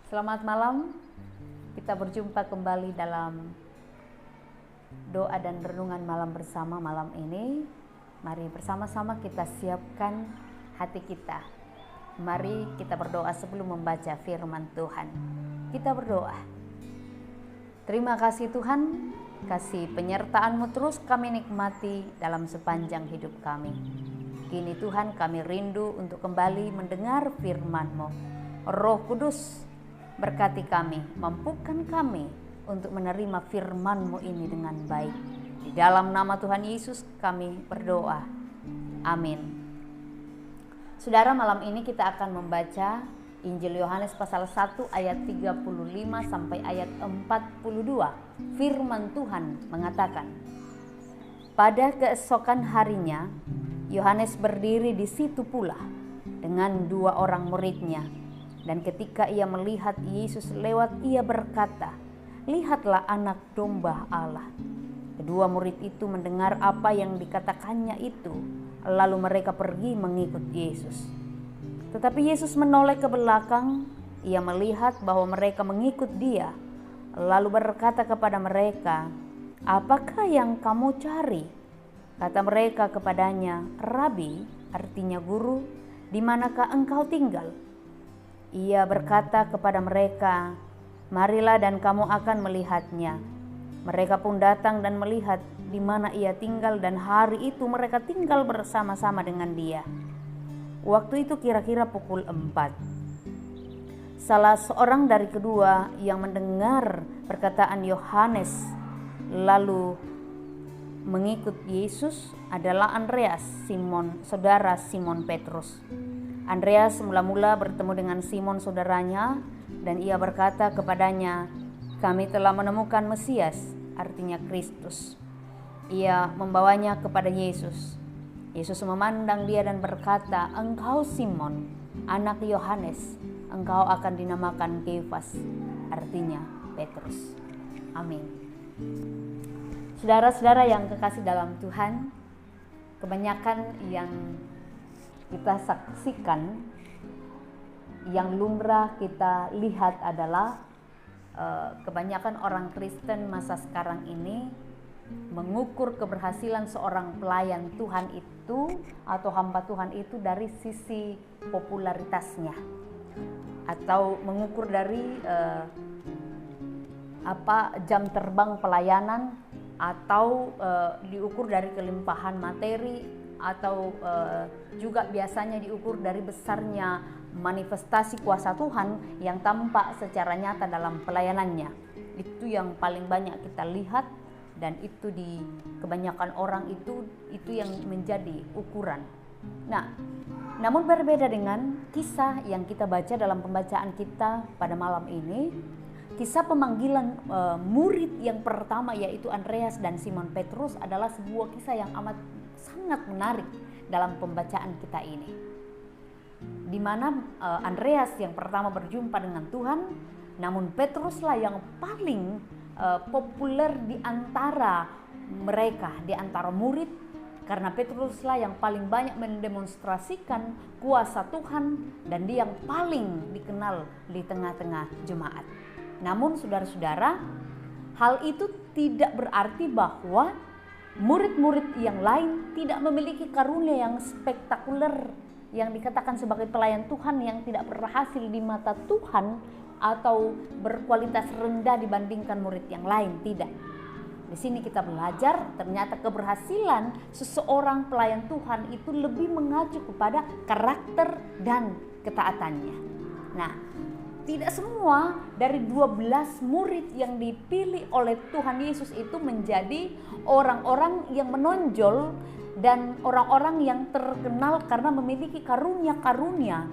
Selamat malam, kita berjumpa kembali dalam doa dan renungan malam bersama malam ini. Mari bersama-sama kita siapkan hati kita. Mari kita berdoa sebelum membaca firman Tuhan. Kita berdoa. Terima kasih Tuhan, kasih penyertaan-Mu terus kami nikmati dalam sepanjang hidup kami. Kini Tuhan kami rindu untuk kembali mendengar firman-Mu. Roh Kudus, berkati kami, mampukan kami untuk menerima firman-Mu ini dengan baik. Di dalam nama Tuhan Yesus kami berdoa. Amin. Saudara, malam ini kita akan membaca Injil Yohanes pasal 1 ayat 35 sampai ayat 42. Firman Tuhan mengatakan, pada keesokan harinya, Yohanes berdiri di situ pula dengan 2 orang muridnya. Dan ketika ia melihat Yesus lewat, ia berkata, "Lihatlah anak domba Allah." Kedua murid itu mendengar apa yang dikatakannya itu, lalu mereka pergi mengikut Yesus. Tetapi Yesus menoleh ke belakang, ia melihat bahwa mereka mengikut dia, lalu berkata kepada mereka, "Apakah yang kamu cari?" Kata mereka kepadanya, "Rabi," artinya guru, "di manakah engkau tinggal?" Ia berkata kepada mereka, "Marilah dan kamu akan melihatnya." Mereka pun datang dan melihat di mana ia tinggal, dan hari itu mereka tinggal bersama-sama dengan dia. Waktu itu kira-kira pukul 4. Salah seorang dari kedua yang mendengar perkataan Yohanes lalu mengikut Yesus adalah Andreas, saudara Simon Petrus. Andreas mula-mula bertemu dengan Simon saudaranya, dan ia berkata kepadanya, "Kami telah menemukan Mesias," artinya Kristus. Ia membawanya kepada Yesus. Yesus memandang dia dan berkata, "Engkau Simon, anak Yohanes, engkau akan dinamakan Kefas," artinya Petrus. Amin. Saudara-saudara yang kekasih dalam Tuhan, kebanyakan yang kita saksikan, yang lumrah kita lihat adalah kebanyakan orang Kristen masa sekarang ini mengukur keberhasilan seorang pelayan Tuhan itu atau hamba Tuhan itu dari sisi popularitasnya, atau mengukur dari jam terbang pelayanan, atau diukur dari kelimpahan materi, atau juga biasanya diukur dari besarnya manifestasi kuasa Tuhan yang tampak secara nyata dalam pelayanannya. Itu yang paling banyak kita lihat, dan itu di kebanyakan orang itu yang menjadi ukuran. Nah, namun berbeda dengan kisah yang kita baca dalam pembacaan kita pada malam ini. Kisah pemanggilan murid yang pertama, yaitu Andreas dan Simon Petrus, adalah sebuah kisah yang amat sangat menarik dalam pembacaan kita ini, di mana Andreas yang pertama berjumpa dengan Tuhan, namun Petruslah yang paling populer di antara mereka, di antara murid, karena Petruslah yang paling banyak mendemonstrasikan kuasa Tuhan, dan dia yang paling dikenal di tengah-tengah jemaat. Namun saudara-saudara, hal itu tidak berarti bahwa murid-murid yang lain tidak memiliki karunia yang spektakuler, yang dikatakan sebagai pelayan Tuhan yang tidak berhasil di mata Tuhan atau berkualitas rendah dibandingkan murid yang lain. Tidak. Di sini kita belajar ternyata keberhasilan seseorang pelayan Tuhan itu lebih mengacu kepada karakter dan ketaatannya. Nah, tidak semua dari 12 murid yang dipilih oleh Tuhan Yesus itu menjadi orang-orang yang menonjol dan orang-orang yang terkenal karena memiliki karunia-karunia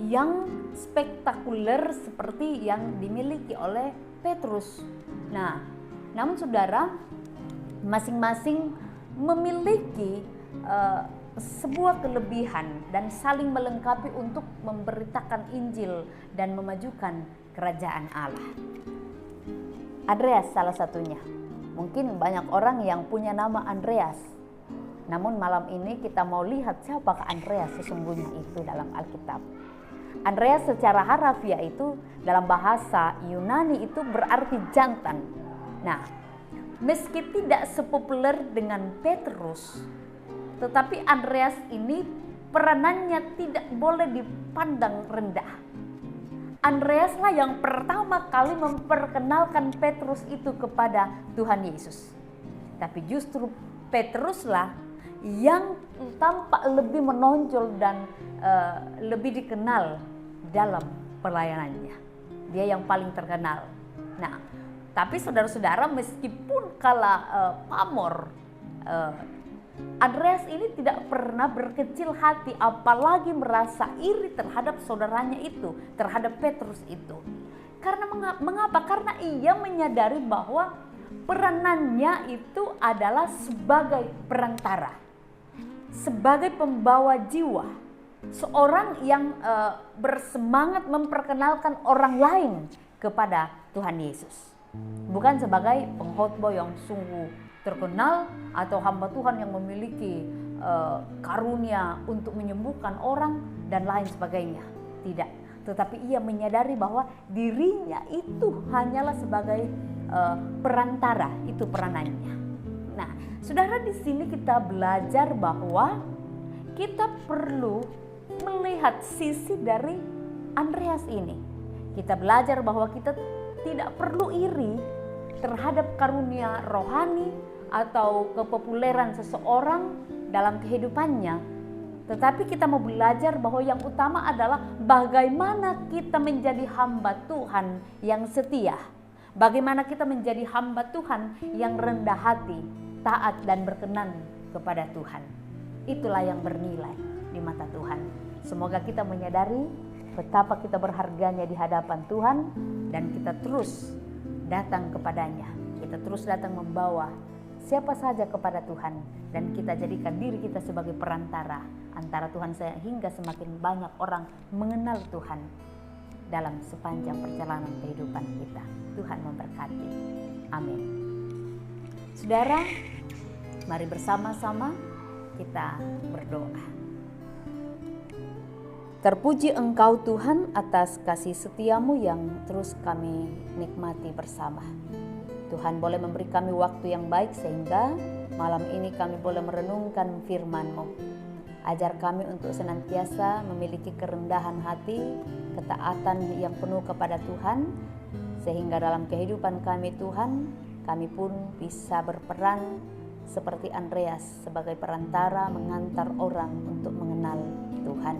yang spektakuler seperti yang dimiliki oleh Petrus. Nah, namun saudara, masing-masing memiliki sebuah kelebihan dan saling melengkapi untuk memberitakan Injil dan memajukan kerajaan Allah. Andreas salah satunya. Mungkin banyak orang yang punya nama Andreas, namun malam ini kita mau lihat siapakah Andreas sesungguhnya itu dalam Alkitab. Andreas secara harafiah itu dalam bahasa Yunani itu berarti jantan. Nah, meski tidak sepopuler dengan Petrus, tetapi Andreas ini peranannya tidak boleh dipandang rendah. Andreaslah yang pertama kali memperkenalkan Petrus itu kepada Tuhan Yesus. Tapi justru Petruslah yang tampak lebih menonjol dan lebih dikenal dalam pelayanannya. Dia yang paling terkenal. Nah, tapi saudara-saudara, meskipun pamor, Andreas ini tidak pernah berkecil hati, apalagi merasa iri terhadap saudaranya itu, terhadap Petrus itu. Karena mengapa? Karena ia menyadari bahwa peranannya itu adalah sebagai perantara, sebagai pembawa jiwa, seorang yang bersemangat memperkenalkan orang lain kepada Tuhan Yesus. Bukan sebagai pengkhotbah yang sungguh terkenal atau hamba Tuhan yang memiliki karunia untuk menyembuhkan orang dan lain sebagainya. Tidak, tetapi ia menyadari bahwa dirinya itu hanyalah sebagai perantara, itu peranannya. Nah, saudara, di sini kita belajar bahwa kita perlu melihat sisi dari Andreas ini. Kita belajar bahwa kita tidak perlu iri terhadap karunia rohani atau kepopuleran seseorang dalam kehidupannya. Tetapi kita mau belajar bahwa yang utama adalah bagaimana kita menjadi hamba Tuhan yang setia. Bagaimana kita menjadi hamba Tuhan yang rendah hati, taat dan berkenan kepada Tuhan. Itulah yang bernilai di mata Tuhan. Semoga kita menyadari betapa kita berharganya di hadapan Tuhan dan kita terus datang kepadanya. Kita terus datang membawa siapa saja kepada Tuhan dan kita jadikan diri kita sebagai perantara antara Tuhan sehingga semakin banyak orang mengenal Tuhan dalam sepanjang perjalanan kehidupan kita. Tuhan memberkati. Amin. Saudara, mari bersama-sama kita berdoa. Terpuji Engkau Tuhan atas kasih setiamu yang terus kami nikmati bersama. Tuhan boleh memberi kami waktu yang baik sehingga malam ini kami boleh merenungkan firman-Mu. Ajar kami untuk senantiasa memiliki kerendahan hati, ketaatan yang penuh kepada Tuhan, sehingga dalam kehidupan kami Tuhan, kami pun bisa berperan seperti Andreas sebagai perantara mengantar orang untuk mengenal Tuhan.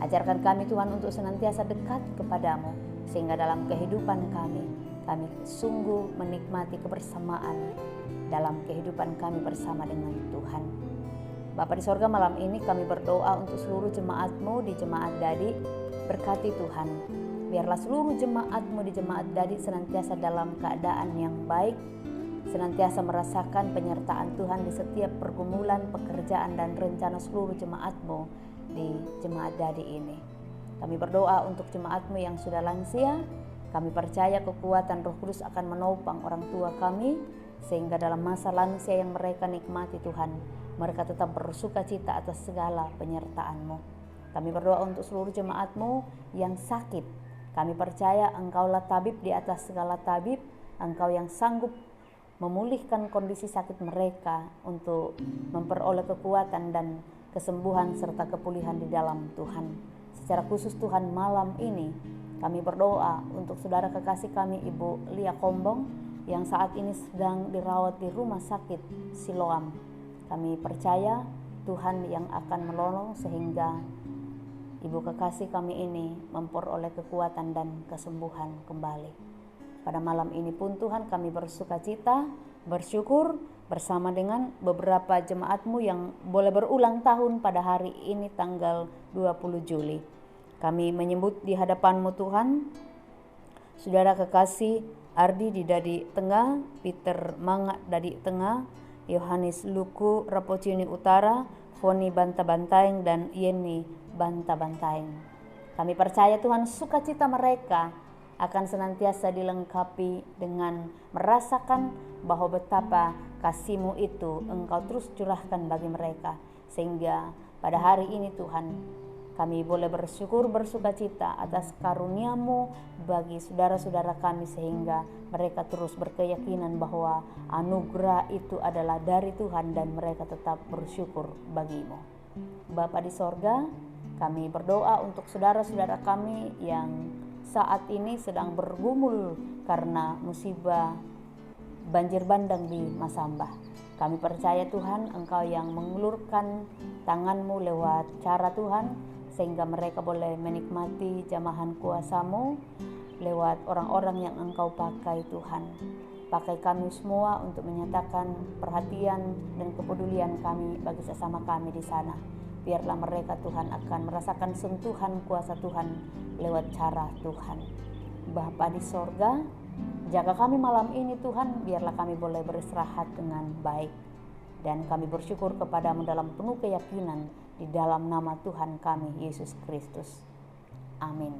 Ajarkan kami Tuhan untuk senantiasa dekat kepadamu, sehingga dalam kehidupan kami sungguh menikmati kebersamaan dalam kehidupan kami bersama dengan Tuhan. Bapa di sorga, malam ini kami berdoa untuk seluruh jemaat-Mu di Jemaat Dadi. Berkati Tuhan, biarlah seluruh jemaat-Mu di Jemaat Dadi senantiasa dalam keadaan yang baik, senantiasa merasakan penyertaan Tuhan di setiap pergumulan, pekerjaan dan rencana seluruh jemaat-Mu di Jemaat Dadi ini. Kami berdoa untuk jemaat-Mu yang sudah lansia. Kami percaya kekuatan Roh Kudus akan menopang orang tua kami, sehingga dalam masa lansia yang mereka nikmati Tuhan, mereka tetap bersuka cita atas segala penyertaan-Mu. Kami berdoa untuk seluruh jemaat-Mu yang sakit. Kami percaya Engkaulah tabib di atas segala tabib. Engkau yang sanggup memulihkan kondisi sakit mereka untuk memperoleh kekuatan dan kesembuhan serta kepulihan di dalam Tuhan. Secara khusus Tuhan, malam ini kami berdoa untuk saudara kekasih kami Ibu Lia Kombong yang saat ini sedang dirawat di rumah sakit Siloam. Kami percaya Tuhan yang akan menolong sehingga Ibu kekasih kami ini memperoleh kekuatan dan kesembuhan kembali. Pada malam ini pun Tuhan kami bersuka cita, bersyukur bersama dengan beberapa jemaat-Mu yang boleh berulang tahun pada hari ini tanggal 20 Juli. Kami menyebut di hadapan-Mu Tuhan, saudara kekasih Ardi di Dadi Tengah, Peter Mangak Dadi Tengah, Yohanes Luku Rapocini Utara, Foni Banta Bantaeng dan Yeni Banta Bantaeng. Kami percaya Tuhan sukacita mereka akan senantiasa dilengkapi dengan merasakan bahwa betapa kasih-Mu itu Engkau terus curahkan bagi mereka, sehingga pada hari ini Tuhan Kami boleh bersyukur bersuka cita atas karunia-Mu bagi saudara-saudara kami, sehingga mereka terus berkeyakinan bahwa anugerah itu adalah dari Tuhan dan mereka tetap bersyukur bagi-Mu. Bapa di sorga, kami berdoa untuk saudara-saudara kami yang saat ini sedang bergumul karena musibah banjir bandang di Masambah. Kami percaya Tuhan, Engkau yang mengulurkan tangan-Mu lewat cara Tuhan, sehingga mereka boleh menikmati jamahan kuasa-Mu lewat orang-orang yang Engkau pakai Tuhan. Pakai kami semua untuk menyatakan perhatian dan kepedulian kami bagi sesama kami di sana. Biarlah mereka Tuhan akan merasakan sentuhan kuasa Tuhan lewat cara Tuhan. Bapa di sorga, jaga kami malam ini Tuhan, biarlah kami boleh beristirahat dengan baik. Dan kami bersyukur kepadamu dalam penuh keyakinan di dalam nama Tuhan kami, Yesus Kristus. Amin.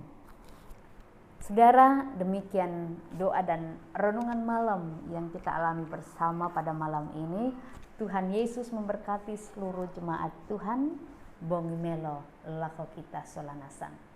Saudara, demikian doa dan renungan malam yang kita alami bersama pada malam ini. Tuhan Yesus memberkati seluruh jemaat Tuhan. Bongi melo lako kita solanasan.